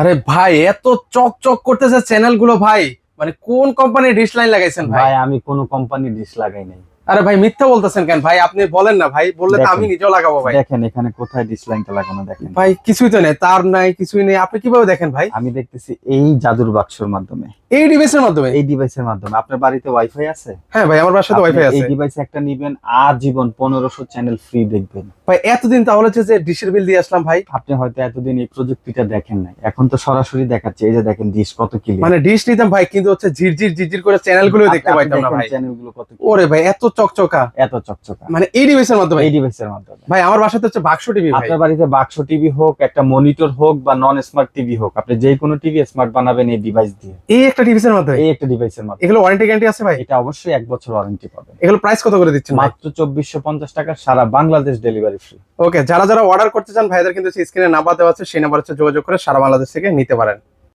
আরে ভাই, এত চকচক করতেছে চ্যানেল গুলো ভাই। মানে কোন কোম্পানির ডিশ লাইন লাগাইছেন ভাই? ভাই আমি কোনো কোম্পানির ডিশ লাগাই নাই। আরে ভাই, মিথ্যা বলতেছেন কেন ভাই? আপনি বলেন না ভাই, বললে তো আমি দেখেন নিজেও লাগাবো ভাই। দেখেন এখানে কোথায় ডিশ লাইনটা লাগানো দেখেন। ভাই কিছুই তো নেই, তার নাই, কিছুই নেই, আপনি কিভাবে দেখেন ভাই? আমি দেখতেছি এই জাদুর বাক্সর মাধ্যমে, এই ডিভাইসের মাধ্যমে? এই ডিভাইসের মাধ্যমে। আপনার বাড়িতে ওয়াইফাই আছে? হ্যাঁ ভাই, আমার বাসায় তো আপনি ওয়াইফাই এই আছে। ডিভাইস একটা নিবেন, আর জীবন 1500 চ্যানেল ফ্রি দেখবেন। ভাই এতদিন তাহলে হচ্ছে যে ডিশের বিল দিয়ে আসলাম ভাই। আপনি হয়তো এতদিন এই প্রযুক্তিটা দেখেন নাই, এখন তো সরাসরি দেখাচ্ছে। এই যে দেখেন ডিশ কত ক্লিয়ার। মানে ডিশ নিতাম ভাই, কিন্তু হচ্ছে ঝিরঝির ঝিরঝির করে চ্যানেল গুলো দেখতে পাইতাম না ভাই। চ্যানেল গুলো কত ওরে ভাই, এত চকচকা! এত চকচকা মানে এই ডিভাইসের মাধ্যমে? এই ডিভাইসের মাধ্যমে। ভাই আমার বাসাতে হচ্ছে বাক্স টিভি ভাই। আপনার বাড়িতে বাক্স টিভি হোক, একটা মনিটর হোক, বা নন স্মার্ট টিভি হোক, আপনি যে কোনো টিভি স্মার্ট বানাবেন এই ডিভাইস দিয়ে, এই একটা ডিভাইসের মাধ্যমে? এই একটা ডিভাইসের মাধ্যমে। এগুলো ওয়ারেন্টি গ্যারান্টি আছে ভাই? এটা অবশ্যই 1 বছর ওয়ারেন্টি পাবেন। এগুলো প্রাইস কত করে দিচ্ছেন ভাই? মাত্র 2450 টাকা, সারা বাংলাদেশ ডেলিভারি ফ্রি। ওকে, যারা যারা অর্ডার করতে চান ভাইদের কিন্তু স্ক্রিনে নাম্বার দেওয়া আছে, সেই নাম্বার হচ্ছে যোগাযোগ করে সারা বাংলাদেশ থেকে নিতে পারেন।